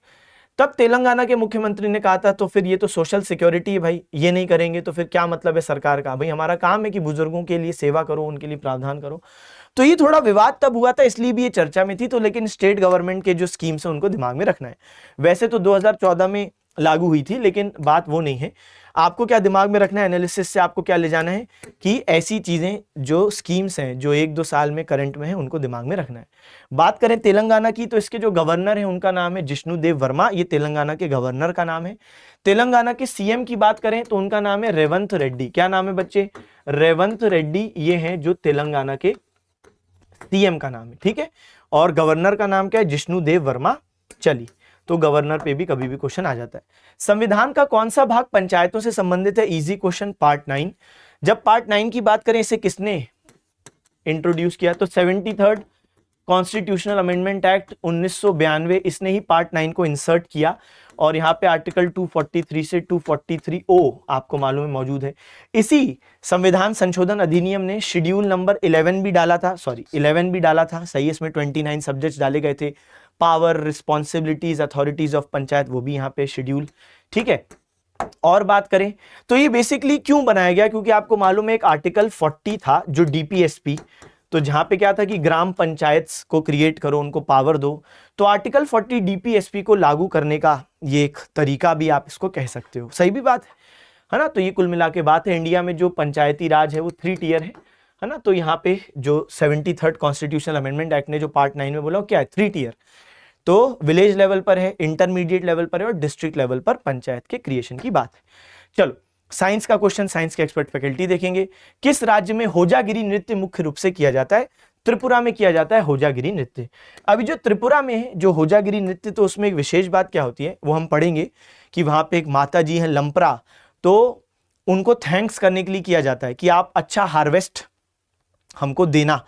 तब तेलंगाना के मुख्यमंत्री ने कहा था तो फिर ये तो सोशल सिक्योरिटी है भाई, ये नहीं करेंगे तो फिर क्या मतलब है सरकार का? भाई हमारा काम है कि बुजुर्गों के लिए सेवा करो, उनके लिए प्रावधान करो। तो ये थोड़ा विवाद तब हुआ था, इसलिए भी ये चर्चा में थी। तो लेकिन स्टेट गवर्नमेंट के जो स्कीम्स है उनको दिमाग में रखना है। वैसे तो 2014 में लागू हुई थी, लेकिन बात वो नहीं है। आपको क्या दिमाग में रखना है, एनालिसिस से आपको क्या ले जाना है कि ऐसी चीजें जो स्कीम्स हैं जो 1-2 साल में करंट में है उनको दिमाग में रखना है। बात करें तेलंगाना की, तो इसके जो गवर्नर हैं उनका नाम है जिष्णुदेव वर्मा, ये तेलंगाना के गवर्नर का नाम है। तेलंगाना के सीएम की बात करें तो उनका नाम है रेवंत रेड्डी। क्या नाम है बच्चे? रेवंत रेड्डी, ये हैं जो तेलंगाना के सीएम का नाम है, ठीक है। और गवर्नर का नाम क्या है? जिष्णुदेव वर्मा। चलिए, तो गवर्नर पे भी कभी भी क्वेश्चन आ जाता है। संविधान का कौन सा भाग पंचायतों से संबंधित है? Easy question, part 9। जब पार्ट 9 की बात करें, इसे किसने इंट्रोड्यूस किया? तो 73rd कॉन्स्टिट्यूशनल अमेंडमेंट एक्ट 1992, इसने ही पार्ट 9 को इंसर्ट किया और यहाँ पे आर्टिकल 243 से 243O आपको मालूम है मौजूद है। इसी संविधान संशोधन अधिनियम ने शेड्यूल नंबर 11 भी डाला था, 11 भी डाला था, सही है, इसमें 29 सब्जेक्ट्स डाले गए थे, power, responsibilities, authorities of panchayat, वो भी यहाँ पे शेड्यूल, ठीक है। और बात करें तो ये बेसिकली क्यों बनाया गया, क्योंकि आपको मालूम है एक आर्टिकल 40 था जो डीपीएसपी, तो जहां पे क्या था कि ग्राम पंचायत को क्रिएट करो, उनको पावर दो, तो आर्टिकल 40 डीपीएसपी को लागू करने का ये एक तरीका भी आप इसको कह सकते हो, सही भी बात है ना। तो ये कुल मिला के बात है, इंडिया में जो पंचायती राज है वो 3 टियर है ना। तो यहाँ पे जो 73rd कॉन्स्टिट्यूशनल अमेंडमेंट एक्ट ने जो पार्ट 9 में बोला क्या है, 3 टियर, तो विलेज लेवल पर है, इंटरमीडिएट लेवल पर है और डिस्ट्रिक्ट लेवल पर पंचायत के क्रिएशन की बात है। चलो साइंस का क्वेश्चन, साइंस के एक्सपर्ट फैकल्टी देखेंगे। किस राज्य में होजागिरी नृत्य मुख्य रूप से किया जाता है? त्रिपुरा में किया जाता है होजागिरी नृत्य। अभी जो त्रिपुरा में है जो होजागिरी नृत्य, तो उसमें एक विशेष बात क्या होती है वो हम पढ़ेंगे कि वहां पे एक माता जी हैं लंपरा, तो उनको थैंक्स करने के लिए किया जाता है कि आप अच्छा हार्वेस्ट हमको देना,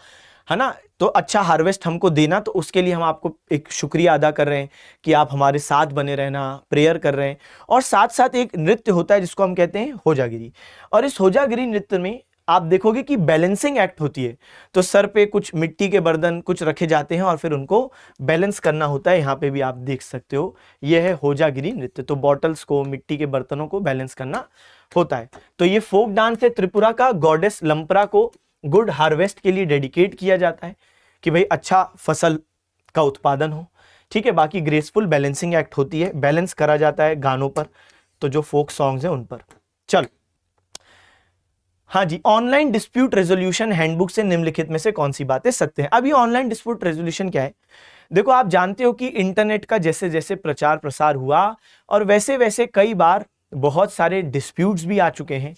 है ना, तो अच्छा हार्वेस्ट हमको देना, तो उसके लिए हम आपको एक शुक्रिया अदा कर रहे हैं कि आप हमारे साथ बने रहना, प्रेयर कर रहे हैं। और साथ साथ एक नृत्य होता है जिसको हम कहते हैं होजागिरी, और इस होजागिरी नृत्य में आप देखोगे कि बैलेंसिंग एक्ट होती है, तो सर पे कुछ मिट्टी के बर्तन कुछ रखे जाते हैं और फिर उनको बैलेंस करना होता है। यहाँ पे भी आप देख सकते हो यह है होजागिरी नृत्य, तो बॉटल्स को, मिट्टी के बर्तनों को बैलेंस करना होता है। तो ये फोक डांस है त्रिपुरा का, गॉडेस लंपरा को गुड हार्वेस्ट के लिए डेडिकेट किया जाता है कि भाई अच्छा फसल का उत्पादन हो, ठीक है। बाकी ग्रेसफुल बैलेंसिंग एक्ट होती है, बैलेंस करा जाता है गानों पर, तो जो फोक सॉन्ग्स हैं उन पर। चलो हाँ जी, ऑनलाइन डिस्प्यूट रेजोल्यूशन हैंडबुक से निम्नलिखित में से कौन सी बातें सत्य हैं? अभी ऑनलाइन डिस्प्यूट रेजोल्यूशन क्या है? देखो आप जानते हो कि इंटरनेट का जैसे जैसे प्रचार प्रसार हुआ और वैसे वैसे कई बार बहुत सारे डिस्प्यूट्स भी आ चुके हैं।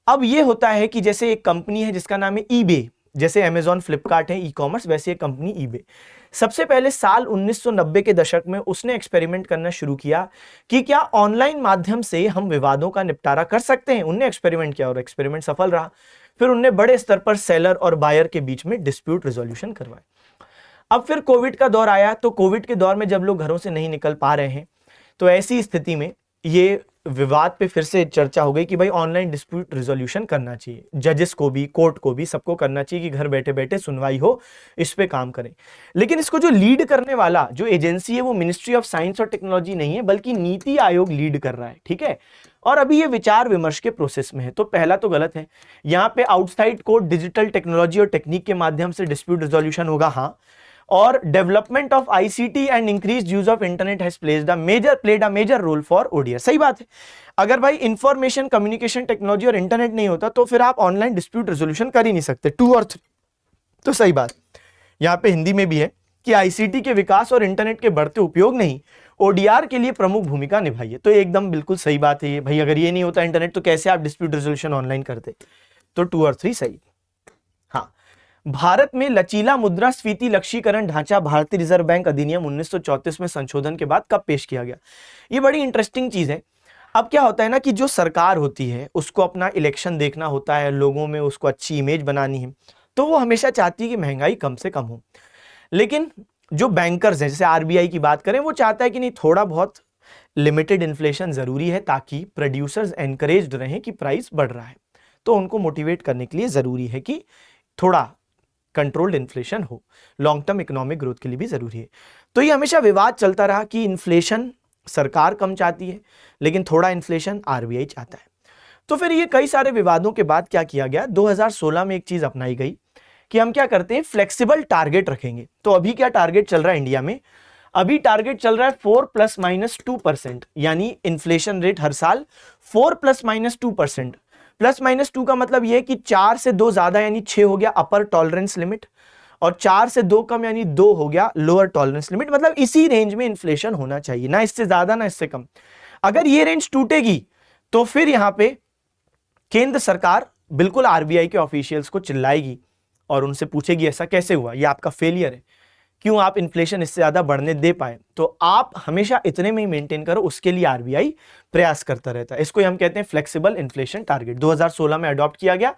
अब ये होता है कि जैसे एक कंपनी है जिसका नाम है ईबे, जैसे अमेजॉन, फ्लिपकार्ट है ई कॉमर्स, वैसे एक कंपनी ईबे सबसे पहले साल 1990 के दशक में उसने एक्सपेरिमेंट करना शुरू किया कि क्या ऑनलाइन माध्यम से हम विवादों का निपटारा कर सकते हैं। उनने एक्सपेरिमेंट किया और एक्सपेरिमेंट सफल रहा। फिर उनने बड़े स्तर पर सेलर और बायर के बीच में डिस्प्यूट रिजोल्यूशन करवाए। अब फिर कोविड का दौर आया, तो कोविड के दौर में जब लोग घरों से नहीं निकल पा रहे हैं, तो ऐसी स्थिति में ये विवाद पे फिर से चर्चा हो गई कि भाई ऑनलाइन डिस्प्यूट रिजोल्यूशन करना चाहिए, जजेस को भी, कोर्ट को भी, सबको करना चाहिए कि घर बैठे बैठे सुनवाई हो, इस पे काम करें। लेकिन इसको जो लीड करने वाला जो एजेंसी है वो मिनिस्ट्री ऑफ साइंस और टेक्नोलॉजी नहीं है, बल्कि नीति आयोग लीड कर रहा है, ठीक है। और अभी ये विचार विमर्श के प्रोसेस में है। तो पहला तो गलत है, यहाँ पे आउटसाइड कोर्ट, डिजिटल टेक्नोलॉजी और टेक्निक के माध्यम से डिस्प्यूट रिजोल्यूशन होगा, हाँ। और development of ICT and increase use of internet has played a major role for ODS. सही बात है। अगर भाई इंफॉर्मेशन कम्युनिकेशन टेक्नोलॉजी और इंटरनेट नहीं होता तो फिर आप ऑनलाइन डिस्प्यूट रेजोल्यूशन कर ही नहीं सकते, 2 और 3। तो सही बात यहां पे हिंदी में भी है कि आईसीटी के विकास और इंटरनेट के बढ़ते उपयोग ने ही ओडीआर के लिए प्रमुख भूमिका निभाई है। तो एकदम बिल्कुल सही बात है ये भाई, अगर ये नहीं होता इंटरनेट तो कैसे आप डिस्प्यूट रेजोल्यूशन ऑनलाइन करते। तो 2 और 3 सही। हाँ, भारत में लचीला मुद्रास्फीति लक्ष्यीकरण ढांचा भारतीय रिजर्व बैंक अधिनियम 1934 में संशोधन के बाद कब पेश किया गया? ये बड़ी इंटरेस्टिंग चीज है। अब क्या होता है ना कि जो सरकार होती है उसको अपना इलेक्शन देखना होता है, लोगों में उसको अच्छी इमेज बनानी है, तो वो हमेशा चाहती है कि महंगाई कम से कम हो। लेकिन जो बैंकर्स हैं, जैसे आरबीआई की बात करें, वो चाहता है कि नहीं, थोड़ा बहुत लिमिटेड इन्फ्लेशन जरूरी है ताकि प्रोड्यूसर्स एनकरेज्ड रहें कि प्राइस बढ़ रहा है। तो उनको मोटिवेट करने के लिए जरूरी है कि थोड़ा कंट्रोल्ड इन्फ्लेशन हो, लॉन्ग टर्म इकोनॉमिक ग्रोथ के लिए भी जरूरी है। तो ये हमेशा विवाद चलता रहा कि इन्फ्लेशन सरकार कम चाहती है लेकिन थोड़ा इन्फ्लेशन आरबीआई चाहता है। तो फिर ये कई सारे विवादों के बाद क्या किया गया, 2016 में एक चीज अपनाई गई कि हम क्या करते हैं, फ्लेक्सिबल टारगेट रखेंगे। तो अभी क्या टारगेट चल रहा है इंडिया में? अभी टारगेट चल रहा है 4 ± 2%, यानी इन्फ्लेशन रेट हर साल 4 ± 2%। +-2 का मतलब यह है कि 4 से 2 ज्यादा यानी 6 हो गया अपर टॉलरेंस लिमिट, और 4 से 2 कम यानी 2 हो गया लोअर टॉलरेंस लिमिट। मतलब इसी रेंज में इन्फ्लेशन होना चाहिए, ना इससे ज्यादा ना इससे कम। अगर ये रेंज टूटेगी तो फिर यहां पे केंद्र सरकार बिल्कुल आरबीआई के ऑफिशियल्स को चिल्लाएगी और उनसे पूछेगी ऐसा कैसे हुआ, ये आपका फेलियर है, क्यों आप इन्फ्लेशन इससे ज्यादा बढ़ने दे पाए। तो आप हमेशा इतने में ही मेंटेन करो, उसके लिए आरबीआई प्रयास करता रहता है। इसको हम कहते हैं फ्लेक्सिबल इन्फ्लेशन टारगेट। 2016 में अडॉप्ट किया गया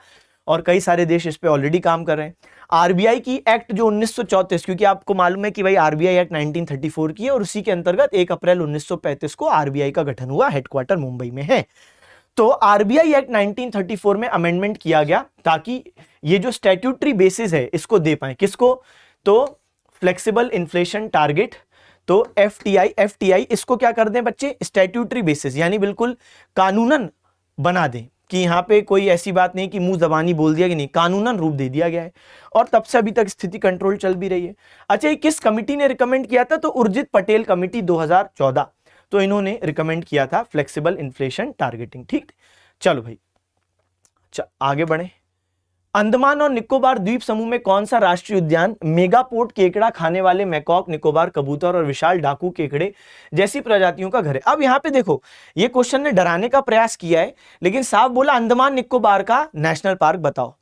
और कई सारे देश इस पे ऑलरेडी काम कर रहे हैं। आरबीआई की एक्ट जो 1934, क्योंकि आपको मालूम है कि भाई आरबीआई एक्ट 1934 की है और उसी के अंतर्गत 1 अप्रैल 1935 को आरबीआई का गठन हुआ, हेडक्वार्टर मुंबई में है। तो आरबीआई एक्ट 1934 में अमेंडमेंट किया गया ताकि ये जो स्टैट्यूटरी बेसिस है इसको दे पाए, किसको, तो फ्लेक्सिबल इन्फ्लेशन टारगेट, तो एफटीआई इसको क्या कर दें बच्चे, स्टैट्यूटरी बेसिस, यानी बिल्कुल कानूनन बना दें कि यहां पे कोई ऐसी बात नहीं कि मुंह जबानी बोल दिया कि नहीं, कानूनन रूप दे दिया गया है और तब से अभी तक स्थिति कंट्रोल चल भी रही है। अच्छा, ये किस कमिटी ने रिकमेंड किया था, तो उर्जित पटेल कमिटी 2014, तो इन्होंने रिकमेंड किया था फ्लेक्सिबल इन्फ्लेशन टारगेटिंग। ठीक, चलो भाई आगे बढ़े। अंडमान और निकोबार द्वीप समूह में कौन सा राष्ट्रीय उद्यान मेगापोर्ट केकड़ा खाने वाले मैकॉक, निकोबार कबूतर और विशाल डाकू केकड़े जैसी प्रजातियों का घर है? अब यहां पे देखो, ये क्वेश्चन ने डराने का प्रयास किया है, लेकिन साफ बोला अंडमान निकोबार का नेशनल पार्क बताओ।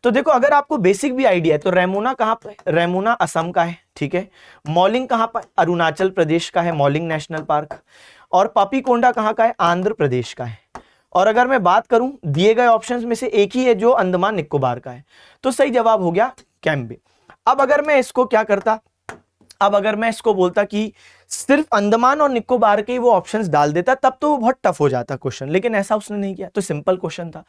तो देखो, अगर आपको बेसिक भी आइडिया है तो रेमोना कहां पर, रेमोना असम का है, ठीक है। मौलिंग कहां पर, अरुणाचल प्रदेश का है मौलिंग नेशनल पार्क। और पापीकोंडा कहां का है, आंध्र प्रदेश का है। और अगर मैं बात करूं दिए गए ऑप्शंस में से एक ही है जो अंडमान निकोबार का है, तो सही जवाब हो गया कैम्बे। अब अगर मैं इसको क्या करता, अब अगर मैं इसको बोलता कि सिर्फ अंडमान और निकोबार के वो ऑप्शंस डाल देता, तब तो वो बहुत टफ हो जाता क्वेश्चन, लेकिन ऐसा उसने नहीं किया, तो सिंपल क्वेश्चन था,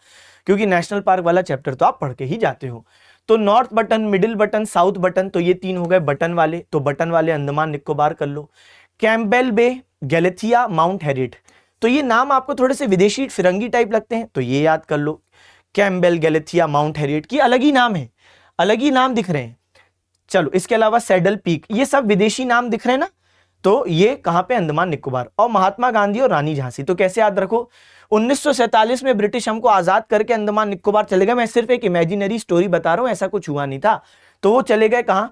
क्योंकि नेशनल पार्क वाला चैप्टर तो आप पढ़ के ही जाते हो। तो north button, middle button, south button, तो ये 3 हो गए बटन वाले, तो बटन वाले अंडमान निकोबार कर लो। कैम्पबेल बे, गैलेथिया, माउंट हैरियट, तो ये नाम आपको थोड़े से विदेशी फिरंगी टाइप लगते हैं, तो ये याद कर लो। कैम्पबेल, गैलेथिया, माउंट हैरियट की अलग ही नाम है, अलग ही नाम दिख रहे हैं। चलो, इसके अलावा सैडल पीक, ये सब विदेशी नाम दिख रहे हैं ना, तो ये कहां पे, अंडमान निकोबार। और महात्मा गांधी और रानी झांसी, तो कैसे याद रखो, 1947 में ब्रिटिश हमको आजाद करके अंडमान निकोबार चले गए, मैं सिर्फ एक इमेजिनरी स्टोरी बता रहा हूं, ऐसा कुछ हुआ नहीं था। तो वो चले गए कहां,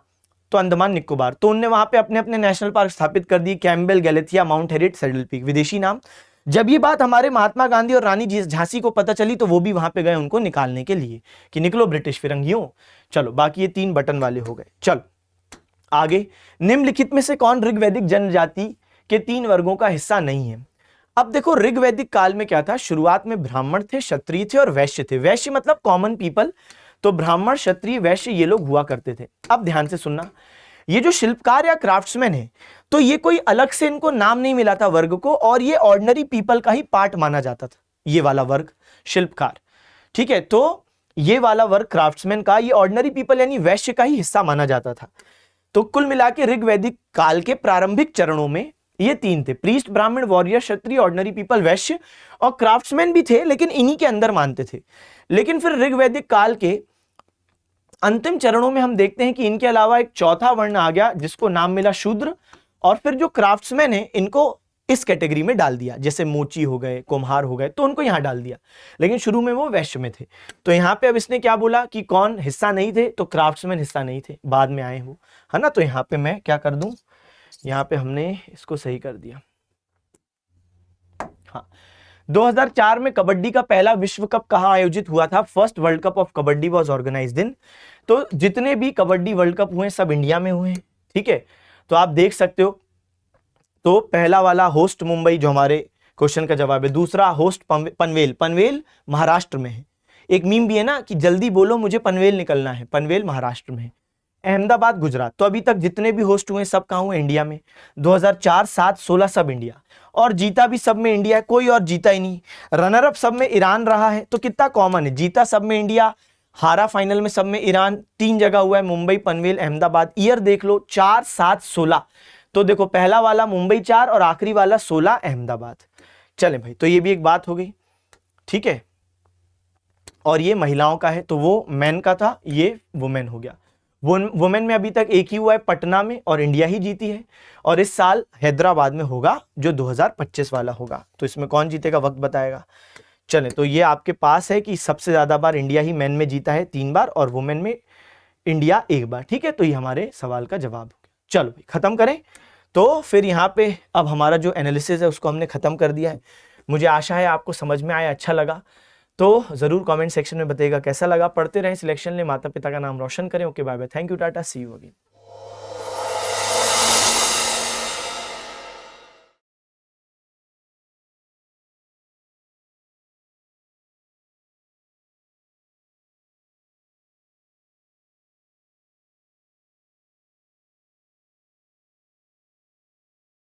तो अंडमान निकोबार, तो उनने वहां पे अपने अपने नेशनल पार्क स्थापित कर दिए, Campbell, Galathea, mount Harriet, saddle peak, विदेशी नाम। जब ये बात हमारे महात्मा गांधी और रानी झांसी को पता चली, तो वो भी वहां पे गए उनको निकालने के लिए कि निकलो ब्रिटिश फिरंगियों। चलो, बाकी ये 3 बटन वाले हो गए। चलो आगे, निम्नलिखित में से कौन ऋग्वैदिक जनजाति के 3 वर्गों का हिस्सा नहीं है? अब देखो, ऋग्वैदिक काल में क्या था, शुरुआत में ब्राह्मण थे, क्षत्रिय थे और वैश्य थे। वैश्य मतलब कॉमन पीपल, तो ब्राह्मण, क्षत्रिय, वैश्य ये लोग हुआ करते थे। अब ध्यान से सुनना, ये जो शिल्पकार या क्राफ्ट्समैन है, तो ये कोई अलग से इनको नाम नहीं मिला था वर्ग को, और ये ऑर्डिनरी पीपल का ही पार्ट माना जाता था, ये वाला वर्ग शिल्पकार, ठीक है। तो ये वाला वर्ग क्राफ्ट्समैन का, ये ऑर्डिनरी पीपल यानी वैश्य का ही हिस्सा माना जाता था। तो कुल मिला के ऋग्वैदिक काल के प्रारंभिक चरणों में ये 3 थे, प्रीस्ट, ब्राह्मण, वॉरियर, क्षत्रिय, ऑर्डिनरी पीपल, वैश्य, और क्राफ्ट्समैन भी थे, लेकिन इन्हीं के अंदर मानते थे। लेकिन फिर ऋग्वैदिक काल के अंतिम चरणों में हम देखते हैं कि इनके अलावा एक चौथा वर्ण आ गया जिसको नाम मिला शूद्र, और फिर जो क्राफ्ट्समैन है इनको इस कैटेगरी में डाल दिया, जैसे मोची हो गए, कुम्हार हो गए, तो उनको यहां डाल दिया, लेकिन शुरू में वो वैश्य में थे। तो यहां पे अब इसने क्या बोला कि कौन हिस्सा नहीं थे, तो क्राफ्ट्समैन हिस्सा नहीं थे, बाद में आए हो, है ना। तो यहां पे मैं क्या कर दूं, यहां पे हमने इसको सही कर दिया। हाँ, 2004 में कबड्डी का पहला विश्व कप कहां आयोजित हुआ था? First world cup of kabaddi was organized in, तो जितने भी कबड्डी वर्ल्ड कप हुए सब इंडिया में हुए हैं, ठीक है। तो आप देख सकते हो, तो पहला वाला होस्ट मुंबई, जो हमारे क्वेश्चन का जवाब है। दूसरा होस्ट पनवेल, पनवेल महाराष्ट्र में है। एक मीम भी है ना कि जल्दी बोलो मुझे पनवेल निकलना है, पनवेल महाराष्ट्र में है। अहमदाबाद गुजरात, तो अभी तक जितने भी होस्ट हुए सब कहां हुए? इंडिया में। 2004, 7, 16 सब इंडिया, और जीता भी सब में इंडिया है, कोई और जीता ही नहीं। रनर अप सब में ईरान रहा है, तो कितना कॉमन है, जीता सब में इंडिया, हारा फाइनल में सब में ईरान। 3 जगह हुआ है, मुंबई, पनवेल, अहमदाबाद। ईयर देख लो, 4, 7, 16, तो देखो पहला वाला मुंबई 4 और आखिरी वाला 16 अहमदाबाद। चले भाई, तो ये भी एक बात हो गई, ठीक है। और ये महिलाओं का है, तो वो मैन का था, ये वुमेन हो गया। वुमेन में अभी तक एक ही हुआ है पटना में, और इंडिया ही जीती है। और इस साल हैदराबाद में होगा जो 2025 वाला होगा, तो इसमें कौन जीतेगा वक्त बताएगा। चले, तो ये आपके पास है कि सबसे ज्यादा बार इंडिया ही मैन में जीता है 3 बार, और वुमेन में इंडिया 1 बार, ठीक है। तो ये हमारे सवाल का जवाब हो गया। चलो भाई खत्म करें। तो फिर यहाँ पे अब हमारा जो एनालिसिस है उसको हमने खत्म कर दिया है। मुझे आशा है आपको समझ में आया, अच्छा लगा, तो जरूर कमेंट सेक्शन में बताइएगा कैसा लगा। पढ़ते रहें, सिलेक्शन ले, माता पिता का नाम रोशन करें। Okay, bye bye, thank you, tata, see you again.